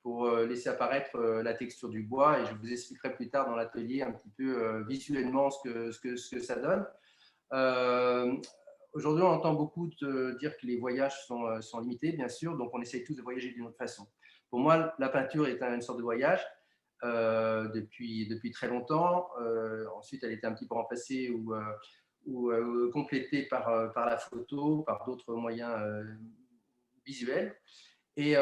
pour laisser apparaître la texture du bois, et je vous expliquerai plus tard dans l'atelier un petit peu visuellement ce que ça donne. Aujourd'hui, on entend beaucoup dire que les voyages sont limités, bien sûr, donc on essaye tous de voyager d'une autre façon. Pour moi, la peinture est une sorte de voyage depuis très longtemps. Ensuite, elle était un petit peu remplacée ou complétée par la photo, par d'autres moyens visuels. Et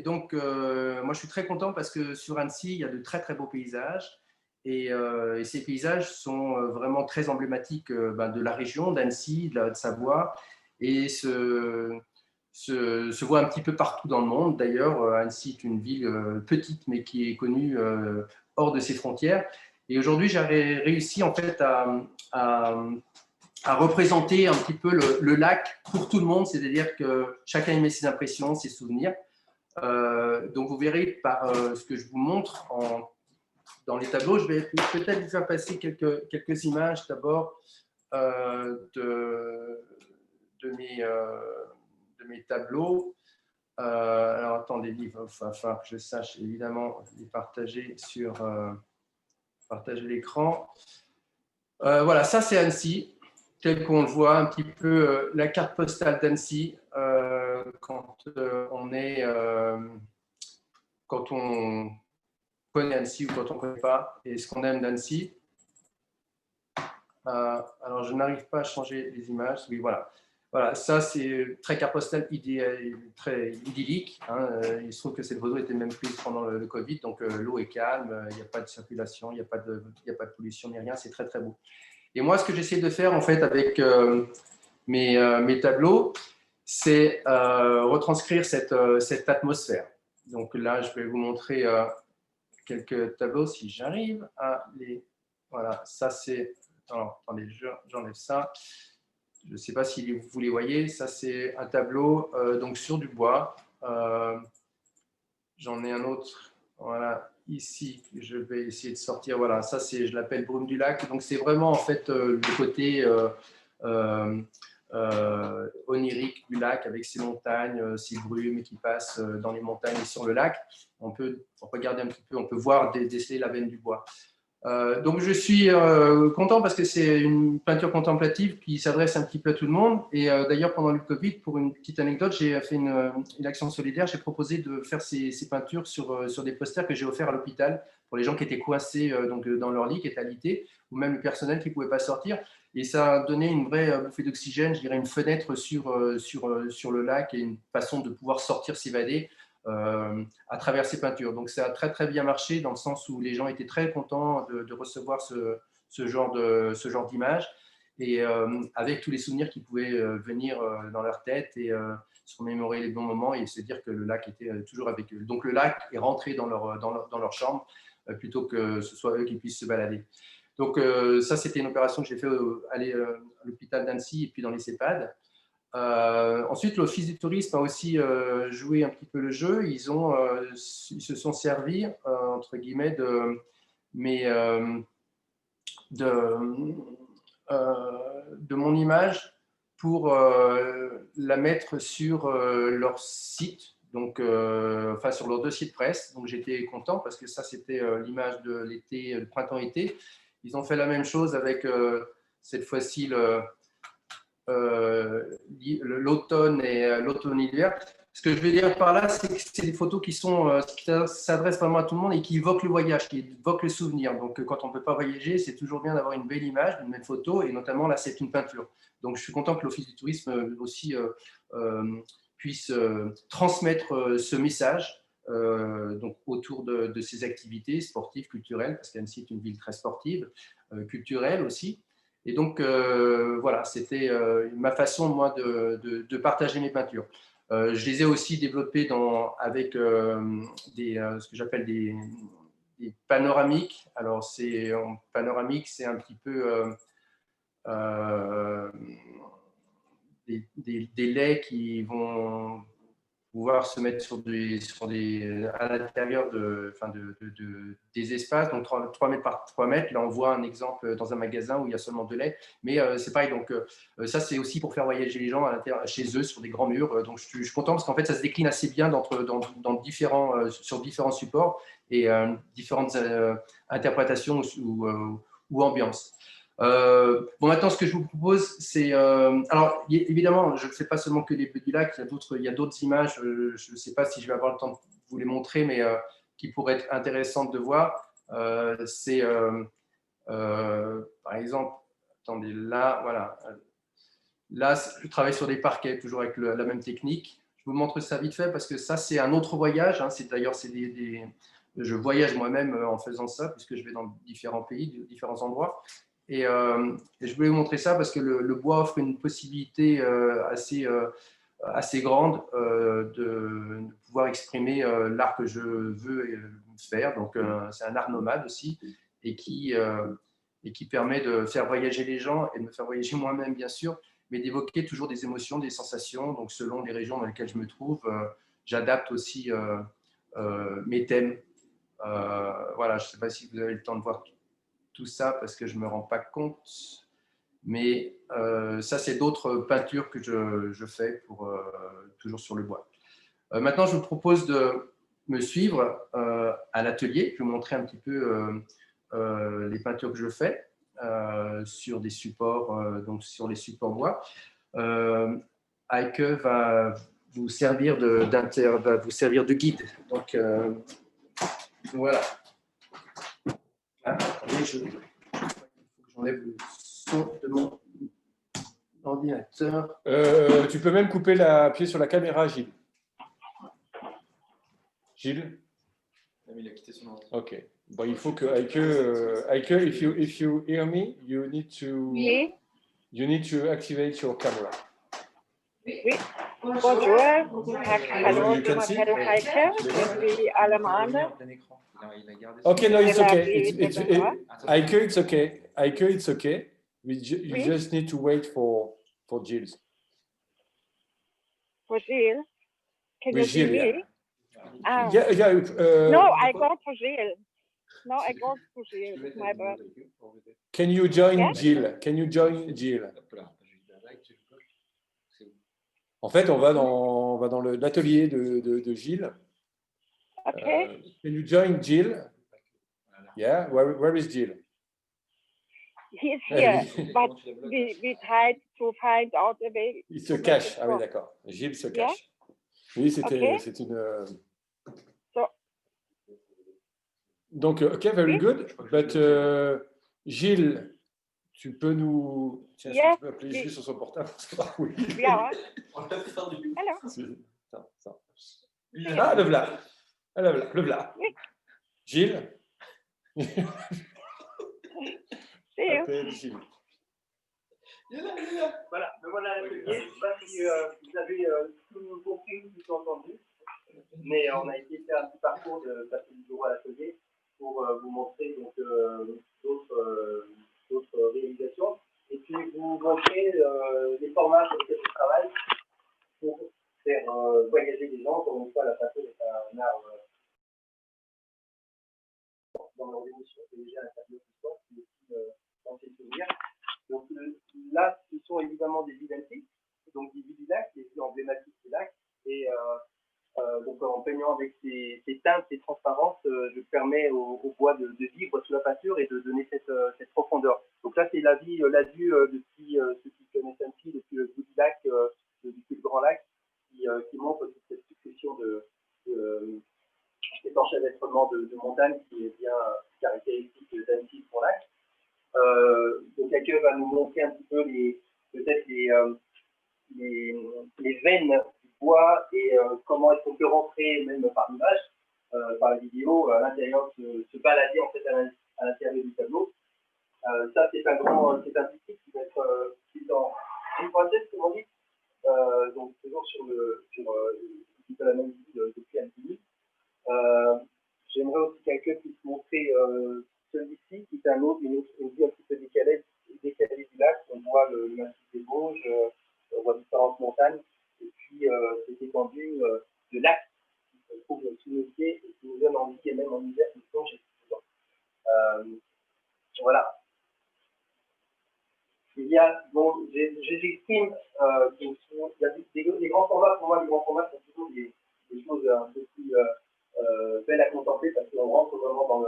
donc, moi, je suis très content parce que sur Annecy, il y a de très, très beaux paysages. Et ces paysages sont vraiment très emblématiques de la région, d'Annecy, de la Haute-Savoie, et se voit un petit peu partout dans le monde. D'ailleurs, Annecy est une ville petite, mais qui est connue hors de ses frontières. Et aujourd'hui, j'ai réussi en fait à représenter un petit peu le lac pour tout le monde, c'est-à-dire que chacun y met ses impressions, ses souvenirs. Donc vous verrez par ce que je vous montre dans les tableaux, je vais peut-être vous faire passer quelques images d'abord de mes tableaux. Alors attendez, il va falloir que je sache évidemment les partager partager l'écran. Voilà, ça c'est Annecy, tel qu'on le voit un petit peu, la carte postale d'Annecy quand on connaît Annecy ou quand on ne connaît pas, et ce qu'on aime d'Annecy. Alors, je n'arrive pas à changer les images. Oui, voilà. Voilà, ça, c'est très carte postale très idyllique. Hein. Il se trouve que cette photo était même prise pendant le Covid, donc l'eau est calme, il n'y a pas de circulation, il n'y a pas de pollution ni rien, c'est très, très beau. Et moi, ce que j'essaie de faire, en fait, avec mes tableaux, c'est retranscrire cette atmosphère. Donc là, je vais vous montrer quelques tableaux, si j'arrive à les... Voilà, ça c'est... Alors, attendez, j'enlève ça. Je ne sais pas si vous les voyez. Ça, c'est un tableau donc sur du bois. J'en ai un autre, voilà, ici. Je vais essayer de sortir. Voilà, ça, je l'appelle Brume du lac. Donc, c'est vraiment, en fait, le côté onirique du lac avec ses montagnes, ses brumes qui passent dans les montagnes et sur le lac. On peut regarder un petit peu, on peut voir déceler la veine du bois. Donc je suis content parce que c'est une peinture contemplative qui s'adresse un petit peu à tout le monde. Et d'ailleurs, pendant le Covid, pour une petite anecdote, j'ai fait une action solidaire. J'ai proposé de faire ces peintures sur des posters que j'ai offerts à l'hôpital pour les gens qui étaient coincés dans leur lit, qui étaient alités, ou même le personnel qui ne pouvait pas sortir. Et ça a donné une vraie bouffée d'oxygène, je dirais une fenêtre sur le lac et une façon de pouvoir sortir, s'évader à travers ces peintures. Donc ça a très très bien marché dans le sens où les gens étaient très contents de recevoir ce genre d'image, et avec tous les souvenirs qui pouvaient venir dans leur tête et se remémorer les bons moments et se dire que le lac était toujours avec eux. Donc le lac est rentré dans leur chambre plutôt que ce soit eux qui puissent se balader. Donc ça, c'était une opération que j'ai fait aller à l'hôpital d'Annecy et puis dans les EHPAD. Ensuite, l'Office du tourisme a aussi joué un petit peu le jeu. Ils se sont servis, entre guillemets, de mon image pour la mettre sur leur site, donc, enfin sur leur dossier de presse. Donc j'étais content parce que ça, c'était l'image de l'été, le printemps-été. Ils ont fait la même chose avec cette fois-ci l'automne et l'automne-hiver. Ce que je veux dire par là, c'est que c'est des photos qui s'adressent vraiment à tout le monde et qui évoquent le voyage, qui évoquent le souvenir. Donc, quand on ne peut pas voyager, c'est toujours bien d'avoir une belle image, une belle photo, et notamment là, c'est une peinture. Donc, je suis content que l'Office du tourisme aussi puisse transmettre ce message donc autour de ces activités sportives, culturelles, parce qu'Annecy est une ville très sportive, culturelle aussi. Et donc, voilà, c'était ma façon, moi, de partager mes peintures. Je les ai aussi développées avec ce que j'appelle des panoramiques. Alors, panoramique, c'est un petit peu des laits qui vont pouvoir se mettre à l'intérieur des espaces, donc 3 mètres par 3 mètres. Là, on voit un exemple dans un magasin où il y a seulement 2 lait, mais c'est pareil. Donc, ça, c'est aussi pour faire voyager les gens chez eux sur des grands murs. Donc, je suis content parce qu'en fait, ça se décline assez bien sur différents supports et différentes interprétations ou ambiances. Bon, maintenant, ce que je vous propose, c'est… alors, évidemment, je ne fais pas seulement que les Bleus du Lac, il y a d'autres images, je ne sais pas si je vais avoir le temps de vous les montrer, mais qui pourraient être intéressantes de voir. Par exemple, attendez, là, voilà. Là, je travaille sur des parquets, toujours avec la même technique. Je vous montre ça vite fait parce que ça, c'est un autre voyage. Hein. D'ailleurs, je voyage moi-même en faisant ça, puisque je vais dans différents pays, différents endroits. Et je voulais vous montrer ça parce que le bois offre une possibilité assez grande de pouvoir exprimer l'art que je veux faire. Donc, c'est un art nomade aussi et qui permet de faire voyager les gens et de me faire voyager moi-même, bien sûr, mais d'évoquer toujours des émotions, des sensations. Donc, selon les régions dans lesquelles je me trouve, j'adapte aussi mes thèmes. Voilà, je ne sais pas si vous avez le temps de voir tout ça parce que je ne me rends pas compte. Mais ça, c'est d'autres peintures que je fais toujours sur le bois. Maintenant, je vous propose de me suivre à l'atelier. Je vais vous montrer un petit peu les peintures que je fais sur des supports, donc sur les supports bois. Heike va vous servir de guide. Donc, voilà. Ah, attendez, il faut que j'enlève le son de mon ordinateur. Tu peux même appuyer sur la caméra, Gilles. Gilles? Il a quitté son ordinateur. Ok. Bon, il faut que Heike, if you hear me, you need to activate your camera. Oui. Bonjour, guten Tag, hallo, ich bin Heike, wie alle anderen. Okay, no, it's okay. Heike, it's okay. Heike, it's okay. You just need to wait for Gilles. For Gilles? Can you see me? Yeah. No, I go to Gilles. No, I go to Gilles with my bird. Can you join Gilles? Can you join Gilles? En fait, on va dans l'atelier de Gilles. Okay. Can you join Gilles? Yeah, where is Gilles? He's here, but we tried to find out a way. Il se cache. Ah oui, d'accord. Gilles se cache. Yeah? Oui, c'est une… Donc, ok, very good. But Gilles, tu peux nous… Tiens, tu peux appeler Gilles sur son portable. Oui. Yeah. Ah, le voilà. Le voilà. Oui. Gilles. Appelle Gilles. Voilà, me voilà à l'atelier. Je ne sais pas si vous avez tout compris, tout entendu, mais on a essayé de faire un petit parcours de passer du bureau à l'atelier pour vous montrer donc d'autres réalisations et puis vous montrer les formats sur lesquels je travaille pour faire voyager les gens. Comme une fois, la peinture est un art dans leurs émotions, c'est déjà un tableau de soi, c'est aussi dans ses souvenirs. Donc là, ce sont évidemment des villes antiques, donc des villes du lac, des villes emblématiques du lac, et donc en peignant avec ces teintes, ces transparences, je permets au bois de vivre sous la peinture et de donner cette profondeur. Donc là, c'est la vie depuis ceux qui connaissent un petit, depuis le bout du lac, depuis le grand lac, qui montre toute cette succession d'étanchèvêtrements de montagne qui est bien caractéristique d'Annecy pour lac. Donc Heike va nous montrer un petit peu peut-être les veines du bois et comment est-ce qu'on peut rentrer même par l'image, par la vidéo, à l'intérieur, se balader en fait à l'intérieur du tableau. Ça c'est un triptyque qui va être dans une process, comme on dit, donc toujours sur la même ville depuis Annecy. J'aimerais aussi quelqu'un puisse montrer celui-ci, qui est une vue un petit peu décalée du lac. On voit le massif des Vosges, on voit différentes montagnes, et puis cette étendue de lacs qui se trouvent sous nos pieds et qui nous donnent envie, et même en hiver, de plonger dedans. Voilà. Il y a, bon, j'exprime, il y a des grands formats, pour moi, les grands formats sont toujours des choses un peu plus belles à contempler parce qu'on rentre vraiment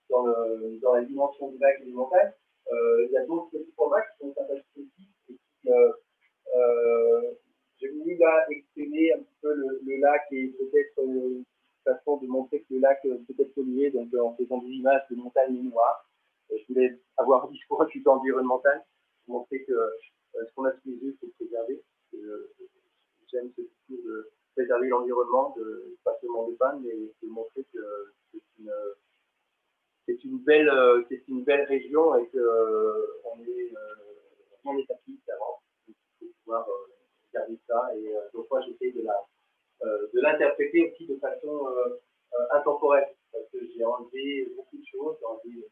dans la dimension du lac et des montagnes. Il y a d'autres petits formats qui sont sympathiques aussi et qui, j'ai voulu là exprimer un petit peu le lac et peut-être une façon de montrer que le lac peut être pollué, donc en faisant des images de montagnes noires. Je voulais avoir un discours plutôt environnemental, pour montrer que ce qu'on a sous les yeux, il faut le préserver. J'aime ce discours de préserver l'environnement, pas seulement de panne, mais de montrer que c'est une belle région et qu'on est rien n'est acquis avant. Il faut pouvoir garder ça. Et donc moi, j'essaie de l'interpréter aussi de façon intemporelle, parce que j'ai enlevé beaucoup de choses, j'ai enlevé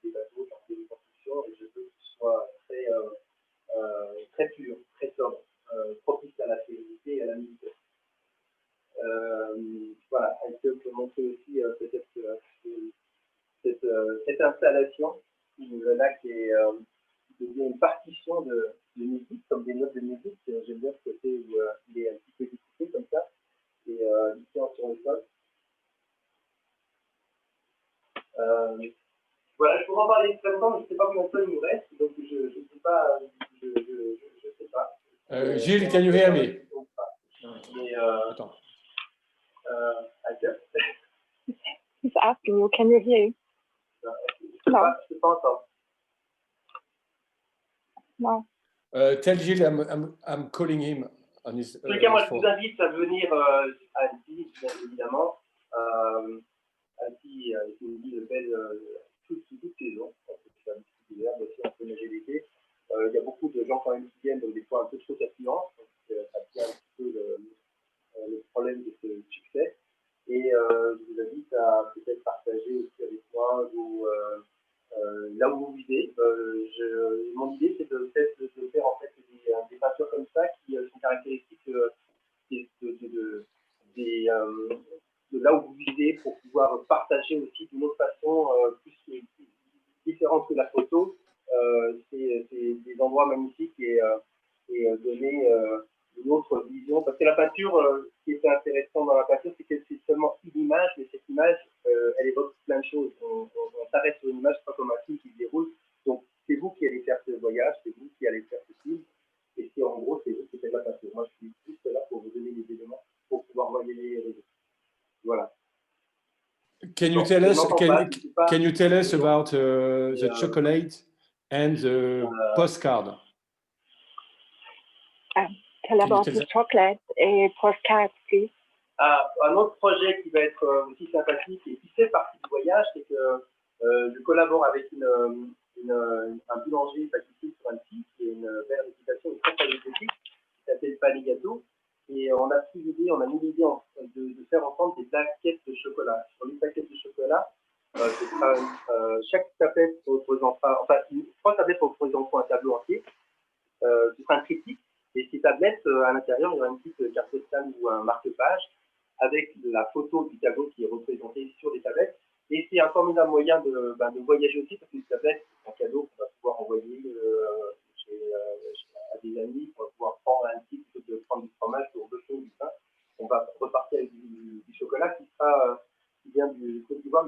des bateaux, j'ai enlevé des constructions, et je veux que ce soit très pur, très sobre, propice à la sérénité et à la méditation. Voilà, elle peut montrer aussi peut-être cette installation où le lac devient une partition de musique, comme des notes de musique. J'aime bien ce côté où il est un petit peu découpé comme ça, et il tient sur le sol. Voilà, je pourrais en parler très longtemps, mais je ne sais pas combien de temps il nous reste, donc je ne sais pas. Je sais pas. Gilles, can you hear me? Mais, Attends. He's asking you, can you hear him? Je ne peux pas entendre. No. Tell Gilles I'm calling him on his. En tout cas, moi, je vous invite à venir à Annecy, bien évidemment. Annecy est une ville belle toute saison. C'est un petit hiver, mais aussi un peu neigé l'été. Il y a beaucoup de gens quand même qui viennent, donc des fois un peu trop affluents. Donc ça tient un petit peu le problème de ce succès. Et je vous invite à peut-être partager aussi avec moi là où vous vivez. Mon idée, c'est de faire en fait des peintures comme ça qui sont caractéristiques de là où vous vivez, pour pouvoir partager aussi d'une autre façon plus différente que la photo. C'est des endroits magnifiques et donner une autre vision. Parce que la peinture, ce qui était intéressant dans la peinture, c'est que c'est seulement une image, mais cette image, elle évoque plein de choses. On s'arrête sur une image, pas comme un film qui se déroule. Donc, c'est vous qui allez faire ce voyage, c'est vous qui allez faire ce film. Et c'est en gros, c'est vous qui faites la peinture. Moi, je suis juste là pour vous donner les éléments pour pouvoir voyager les réseaux. Voilà. Can you tell us about the chocolate and the postcard? Tell about the chocolate et postcard, please. Un autre projet qui va être aussi sympathique et qui fait partie du voyage, c'est que je collabore avec un boulanger pâtissier sur Annecy, qui est une belle réputation, une très très esthétique, qui s'appelle Pain et Gâteau. Et on a mis l'idée de faire ensemble des plaquettes de chocolat. Sur les plaquettes de chocolat, chaque tablette représentera, enfin, 3 tablettes représenteront un tableau entier. Ce sera un triptyque. Et ces tablettes, à l'intérieur, il y aura une petite carte postale ou un marque-page avec la photo du tableau qui est représenté sur les tablettes. Et c'est un formidable moyen de voyager aussi, parce que les tablettes, c'est un cadeau qu'on va pouvoir envoyer à des amis, on va pouvoir prendre un petit plutôt que de prendre du fromage ou d'autres choses, du pain. On va repartir avec du chocolat qui vient du Côte d'Ivoire,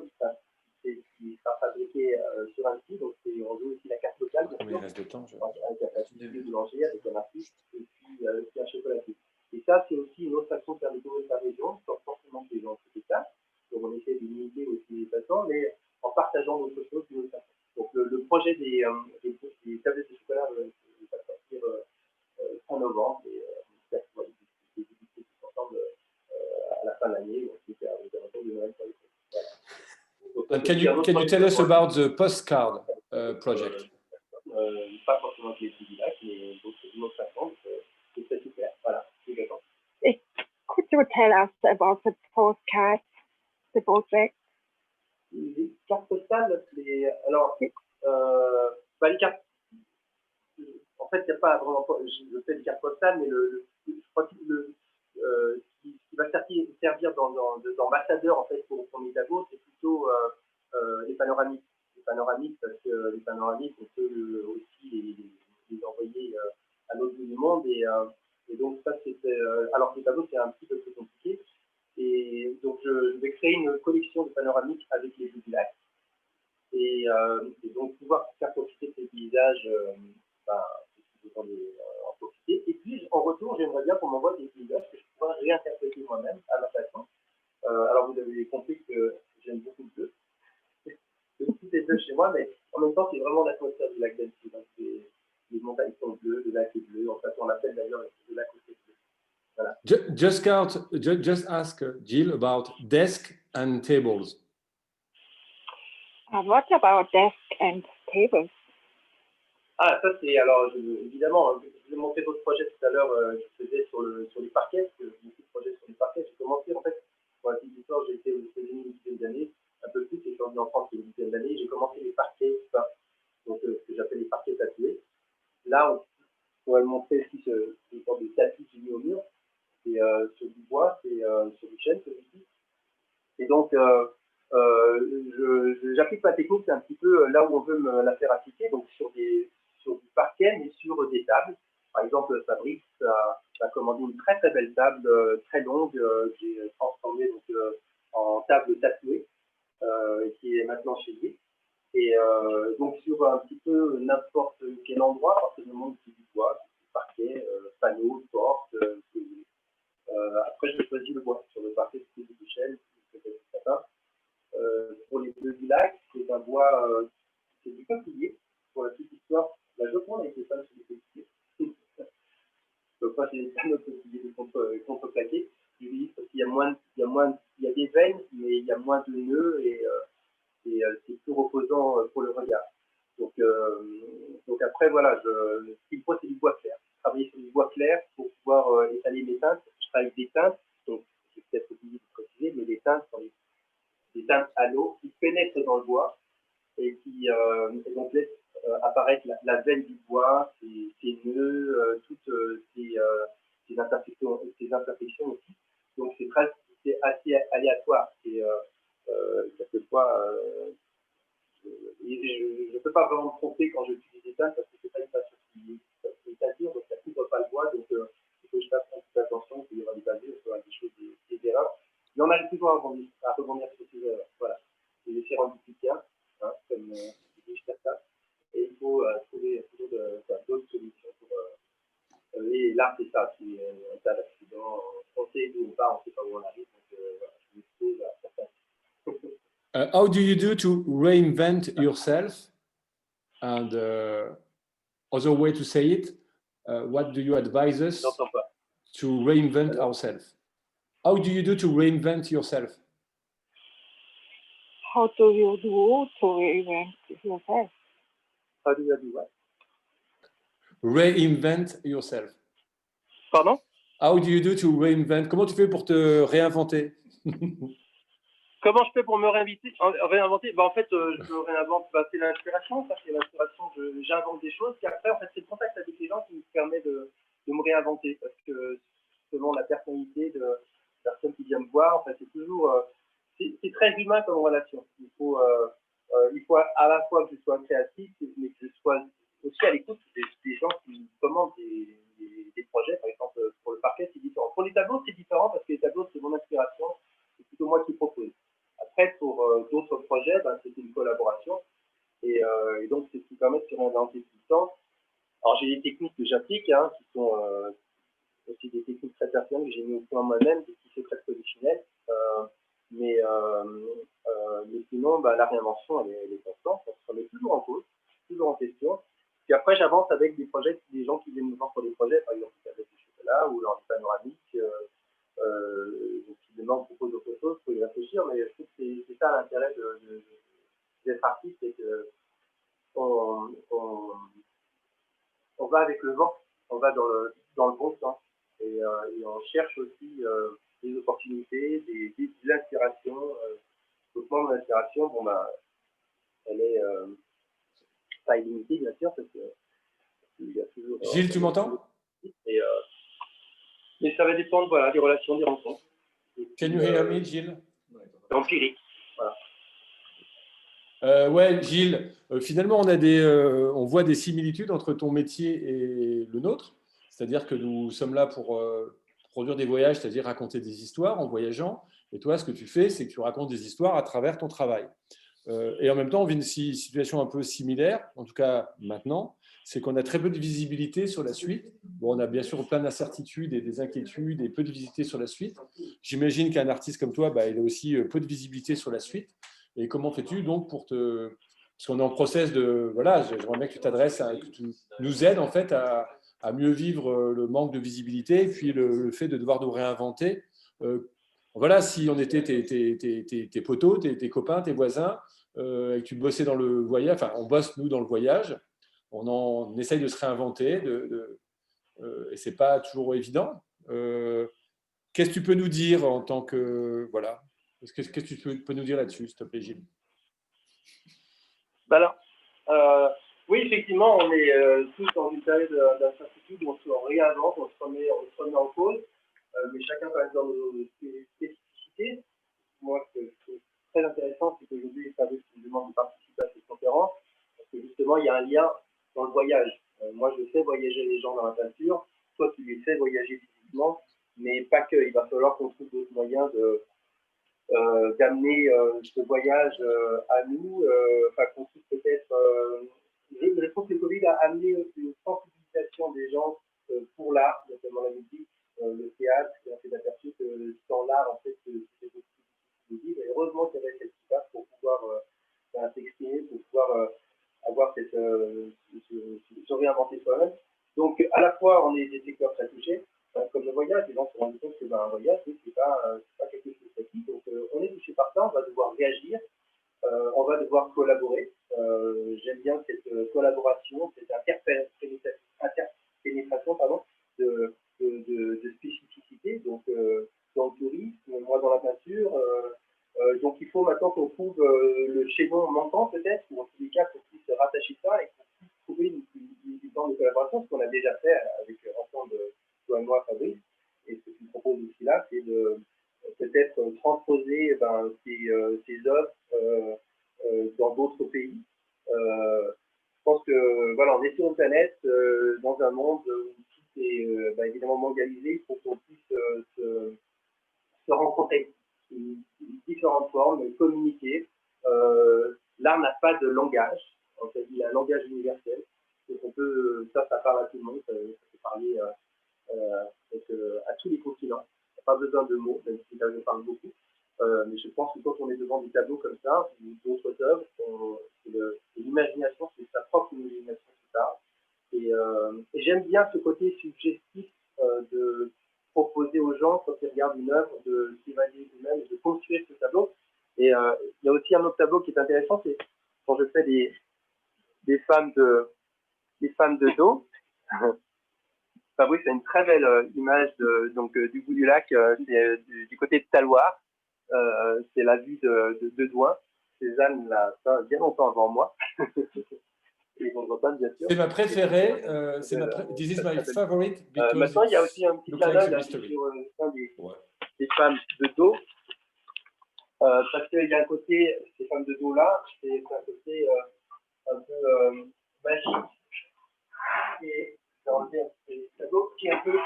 mais qui sera fabriqué sur Annecy. Donc on joue aussi la carte locale, bien sûr, il reste de temps, avec un pâtissier boulanger, avec un artiste, et puis un chocolatier. Et ça, c'est aussi une autre façon de faire découvrir sa région, sans forcément que les gens se déplacent. Donc on essaie de limiter aussi les passants, mais en partageant d'autres choses d'une autre façon. Donc le projet des tablettes de chocolat va sortir en novembre, et on espère pouvoir les discuter tous ensemble à la fin de l'année, donc c'est aux alentours de Noël pour les voilà. And can you tell us about the postcard project? Pas forcément que les petits lacs, mais d'une autre façon, c'est très super. Voilà, c'est d'accord. Could you tell us about the postcard, the project? Les cartes postales, alors, les cartes, en fait, il n'y a pas vraiment, je fais des cartes postales, mais je crois que ce qui va servir d'ambassadeur en fait pour mes tableaux, c'est plutôt les panoramiques. Les panoramiques, parce que les panoramiques, on peut aussi les envoyer à l'autre bout du monde. Et donc, ça, c'était. Alors que les tableaux, c'est un petit peu plus compliqué. Et donc, je vais créer une collection de panoramiques avec les vues du lac. Et donc, pouvoir faire profiter de ces paysages, c'est autant en profiter. Et puis, en retour, j'aimerais bien qu'on m'envoie des paysages que je pourrais réinterpréter moi-même à ma façon. Alors, vous avez compris que j'aime beaucoup le bleu. Tout est bleu chez moi, mais en même temps, c'est vraiment l'atmosphère du lac d'Annecy. Les montagnes sont bleues, le lac est bleu. En fait, on l'appelle d'ailleurs le lac au bleu. Voilà. Just ask Jill about desk and tables. What about desk and tables? Ah, ça c'est, alors évidemment, je vous ai montré d'autres projets tout à l'heure, je faisais sur les parquets, parce que beaucoup de projets sur les parquets. J'ai commencé en fait, pour la petite histoire, j'ai été aux États-Unis une dizaine d'années, un peu plus, et je suis revenu en France il y a une dizaine d'années. J'ai commencé les parquets, donc ce que j'appelle les parquets tatoués. Là, on pourrait montrer aussi une sorte de tapis que j'ai mis au mur, c'est sur du bois, c'est sur du chêne, celui-ci. Et donc, j'applique ma technique, c'est un petit peu là où on veut me la faire appliquer, donc sur du parquet, mais sur des tables. Par exemple, Fabrice a commandé une très très belle table, très longue, que j'ai transformée donc, en table tatouée, qui est maintenant chez lui. Et donc sur un petit peu n'importe quel endroit, à partir du moment où c'est du bois, du parquet, panneaux, portes, après je choisis le bois. Sur le parquet, c'est du chêne, c'est du sapin. Pour les bleus du lac, c'est un bois, c'est du peuplier. Pour la petite histoire, la Joconde avec les femmes sur des peupliers. Donc moi j'ai des panneaux de peuplier contreplaqués. Parce qu'il y a des veines, mais il y a moins de nœuds et c'est plus reposant pour le regard. Donc après, voilà, ce qu'il faut, c'est du bois clair. Travailler sur du bois clair pour pouvoir étaler mes teintes. Je travaille avec des teintes, donc j'ai peut-être oublié de préciser, mais les teintes sont des teintes à l'eau qui pénètrent dans le bois et qui et donc laissent apparaître la veine du bois, ses nœuds, toutes ces imperfections aussi. Donc c'est assez aléatoire. Et quelquefois, je ne peux pas vraiment me tromper quand j'utilise des teintes parce que c'est pas une peinture qui est teinture, donc ça ne couvre pas le bois. Donc il faut que je fasse un peu attention, qu'il y aura des bavures, il y aura des choses, des erreurs. Mais on a toujours à rebondir sur ces erreurs. Voilà. Et les faire en duplicate, hein, comme je dis ça. Et il faut trouver toujours d'autres solutions pour. Et là, c'est ça, c'est un tas d'accidents. On sait d'où on part, on ne sait pas où on arrive. Donc voilà, je m'expose à certains. How do you do to reinvent yourself? And other way to say it, what do you advise us to reinvent ourselves? How do you do to reinvent yourself? How do you do to reinvent yourself? How do you do what? Reinvent yourself. Pardon? How do you do to reinvent? Comment tu fais pour te réinventer? Comment je fais pour me réinventer? En fait, je me réinvente, c'est l'inspiration. Ça, c'est l'inspiration. J'invente des choses. Puis après, en fait, c'est le contact avec les gens qui me permet de me réinventer. Parce que selon la personnalité de la personne qui vient me voir, en fait, c'est toujours... c'est très humain comme relation. Il faut à la fois que je sois créatif, mais que je sois aussi à l'écoute des gens qui me commandent des projets. Par exemple, pour le parquet, c'est différent. Pour les tableaux, c'est différent parce que les tableaux, c'est mon inspiration. C'est plutôt moi qui propose. Après, pour d'autres projets, c'est une collaboration. Et donc, c'est ce qui permet de se réinventer tout le temps. Alors, j'ai des techniques que j'applique, hein, qui sont aussi des techniques très personnelles que j'ai mis au point moi-même, des petits secrets traditionnels. Mais sinon, la réinvention, elle est constante. On se remet toujours en cause, toujours en question. Puis après, j'avance avec des projets, des gens qui viennent me voir pour des projets, par exemple avec du chocolat ou leur panoramique. Donc, si demain on propose autre chose, il faut y réfléchir. Mais je trouve que c'est ça l'intérêt d'être artiste, c'est qu'on va avec le vent, on va dans le bon sens. Et on cherche aussi des opportunités, de l'inspiration. Donc moi, mon inspiration, elle est pas illimitée, bien sûr, parce qu'il y a toujours... Gilles, tu m'entends? Et Mais ça va dépendre, voilà, des relations, des rencontres. Can you hear me, Gilles? Empirique. Voilà. Ouais, Gilles, finalement, on voit des similitudes entre ton métier et le nôtre. C'est-à-dire que nous sommes là pour produire des voyages, c'est-à-dire raconter des histoires en voyageant. Et toi, ce que tu fais, c'est que tu racontes des histoires à travers ton travail. Et en même temps, on vit une situation un peu similaire, en tout cas maintenant, c'est qu'on a très peu de visibilité sur la suite. Bon, on a bien sûr plein d'incertitudes et des inquiétudes et peu de visibilité sur la suite. J'imagine qu'un artiste comme toi, il a aussi peu de visibilité sur la suite. Et comment fais-tu donc pour te... Parce qu'on est en process de... Voilà, j'aimerais bien que tu t'adresses, que tu nous aides en fait à mieux vivre le manque de visibilité et puis le fait de devoir nous réinventer. Voilà, si on était tes potos, tes copains, tes voisins, et que tu bossais dans le voyage, enfin, on bosse nous dans le voyage, on essaye de se réinventer, et c'est pas toujours évident. Qu'est-ce que tu peux nous dire en tant que voilà, qu'est-ce que tu peux nous dire là-dessus, s'il te plaît, Gilles? Alors, oui, effectivement, on est tous dans une période d'incertitude où on se réinvente, on se remet en cause, mais chacun quand même dans nos spécificités. Moi, ce que je trouve très intéressant, c'est qu'aujourd'hui, Fabrice me demande de participer à cette conférence, parce que justement, il y a un lien dans le voyage. Moi, je fais voyager les gens dans la peinture, toi, tu les fais voyager physiquement, mais pas que. Il va falloir qu'on trouve d'autres moyens d'amener ce voyage à nous, enfin qu'on puisse peut-être... je trouve que le Covid a amené une sensibilisation des gens pour l'art, notamment la musique, le théâtre, et on s'est aperçu que sans l'art, en fait, c'était beaucoup plus difficile. Et heureusement qu'il y avait cette place pour pouvoir s'exprimer, pour pouvoir avoir se réinventer soi-même. Donc, à la fois, on est des secteurs très touchés, comme le voyage, les gens se rendent compte que un voyage, c'est pas quelque chose de facile. Donc, on est touché par ça, on va devoir réagir, on va devoir collaborer. J'aime bien cette collaboration, cette interpénétration de spécificité. Donc, dans le tourisme, moi dans la peinture. Donc, il faut maintenant qu'on trouve le chaînon manquant, peut-être, ou en tous les cas, qu'on puisse rattacher ça et qu'on puisse trouver une forme de collaboration, ce qu'on a déjà fait avec ensemble, toi et moi, Fabrice. Et ce que tu proposes aussi là, c'est de peut-être transposer ces œuvres dans d'autres pays. Je pense que voilà, on est sur une planète, dans un monde où tout est évidemment mondialisé. Il faut qu'on puisse se rencontrer sous différentes formes, communiquer. L'art n'a pas de langage. En fait, il y a un langage universel. Donc on peut, ça parle à tout le monde. Ça peut parler à tous les continents. Il n'y a pas besoin de mots, même si là je parle beaucoup. Mais je pense que quand on est devant des tableaux comme ça, ou d'autres œuvres, c'est l'imagination, c'est sa propre imagination qui parle. Et j'aime bien ce côté suggestif de proposer aux gens, quand ils regardent une œuvre, de s'évaluer eux-mêmes, de construire ce tableau. Et il y a aussi un autre tableau qui est intéressant, c'est quand je fais des femmes de dos. Fabrice a une très belle image du bout du lac, c'est du côté de Taloir. C'est la vue de Douin. Cézanne l'a fait bien longtemps avant moi. Et on voit pas, bien sûr. C'est ma préférée. This is my favorite. Maintenant, il y a aussi un petit clin d'œil sur des femmes de dos. Parce qu'il y a un côté, ces femmes de dos là, c'est un côté un peu magique. Et c'est tableau qui est un peu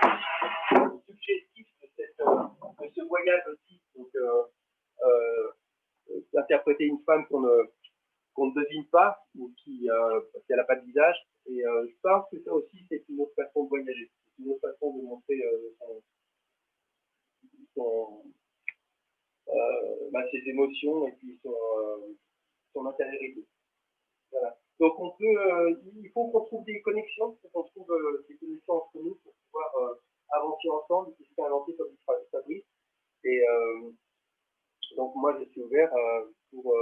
suggestif de ce voyage aussi. Donc, d'interpréter une femme qu'on ne devine pas, ou parce qu'elle n'a pas de visage. Et je pense que ça aussi, c'est une autre façon de voyager. C'est une autre façon de montrer ses émotions et puis son intériorité. Voilà. Donc il faut qu'on trouve des connexions, qu'on trouve des connexions entre nous pour pouvoir avancer ensemble, et se faire inventer comme du Fabrice. Et donc moi je suis ouvert pour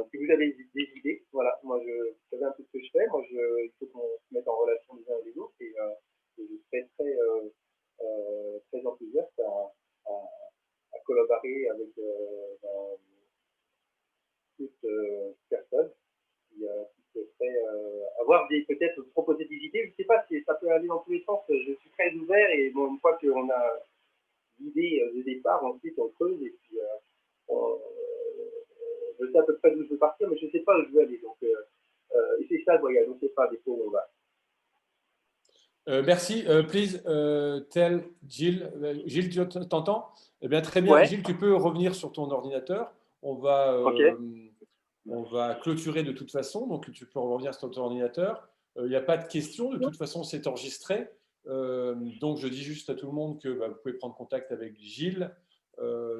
si vous avez des idées, voilà, moi je savais un peu ce que je fais, il faut qu'on se mette en relation les uns et les autres, et je serais très enthousiaste à collaborer avec toute personne qui souhaiterait avoir voir peut-être proposer des idées. Je ne sais pas, ça peut aller dans tous les sens. Je suis très ouvert et bon, une fois qu'on a l'idée de départ, ensuite on creuse et puis je sais à peu près d'où je veux partir, mais je ne sais pas où je veux aller. Donc, et c'est ça le voyage, on ne sait pas des fois où on va. Merci. Please tell Gilles. Gilles, tu t'entends? Eh bien, très bien. Ouais. Gilles, tu peux revenir sur ton ordinateur. On va, Okay. on va clôturer de toute façon, donc tu peux revenir sur ton ordinateur. Il n'y a pas de questions, de toute façon, c'est enregistré. Donc, je dis juste à tout le monde que vous pouvez prendre contact avec Gilles.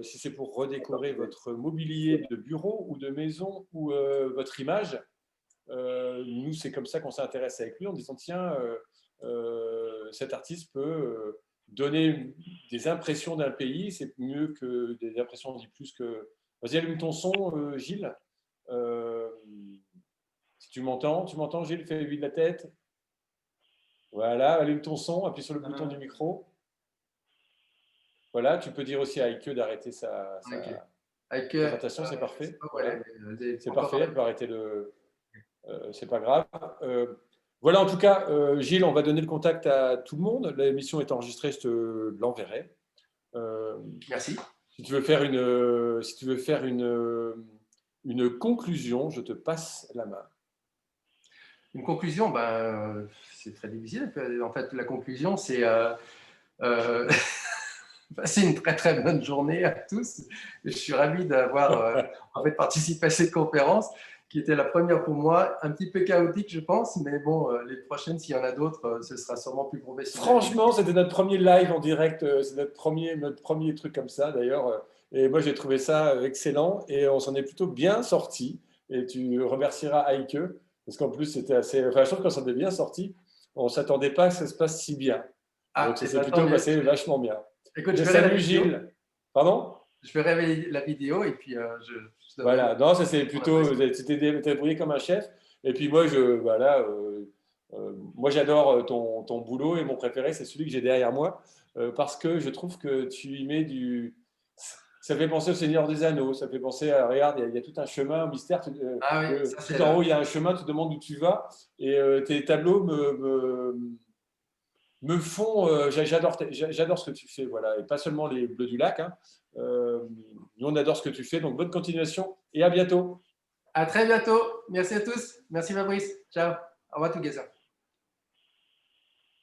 Si c'est pour redécorer votre mobilier de bureau ou de maison ou votre image, nous, c'est comme ça qu'on s'intéresse avec lui en disant tiens, cet artiste peut donner des impressions d'un pays, c'est mieux que des impressions, on dit plus que. Vas-y, allume ton son, Gilles. Si tu m'entends, Gilles, fais lui de la tête. Voilà, allume ton son, appuie sur le bouton du micro. Voilà, tu peux dire aussi à Heike d'arrêter sa présentation, c'est parfait. Voilà. C'est parfait, elle peut arrêter le. C'est pas grave. Voilà, en tout cas, Gilles, on va donner le contact à tout le monde. L'émission est enregistrée, je te l'enverrai. Merci. Si tu veux faire une conclusion, je te passe la main. Une conclusion, c'est très difficile. En fait, la conclusion, c'est passer une très très bonne journée à tous. Je suis ravi d'avoir en fait, participé à cette conférence qui était la première pour moi, un petit peu chaotique, je pense, mais bon, les prochaines, s'il y en a d'autres, ce sera sûrement plus professionnel. Franchement, c'était notre premier live en direct, c'est notre premier truc comme ça, d'ailleurs. Et moi, j'ai trouvé ça excellent et on s'en est plutôt bien sorti. Et tu remercieras Heike, parce qu'en plus, c'était assez. Enfin, je trouve qu'on s'en est bien sorti. On ne s'attendait pas que ça se passe si bien. Donc, ça s'est plutôt passé vachement bien. Écoute, je salue Gilles. Pardon? Je vais révéler la vidéo et puis voilà, non, ça c'est plutôt. Tu t'es débrouillé comme un chef. Et puis moi, moi j'adore ton boulot et mon préféré, c'est celui que j'ai derrière moi parce que je trouve que tu y mets du. Ça fait penser au Seigneur des Anneaux, ça fait penser à. Regarde, il y a tout un chemin, un mystère. Tout en haut, il y a un chemin, tu te demandes où tu vas. Et tes tableaux me font. J'adore ce que tu fais, voilà. Et pas seulement les Bleus du Lac. Hein. Nous, on adore ce que tu fais. Donc, bonne continuation et à bientôt. À très bientôt. Merci à tous. Merci Fabrice. Ciao. Au revoir together.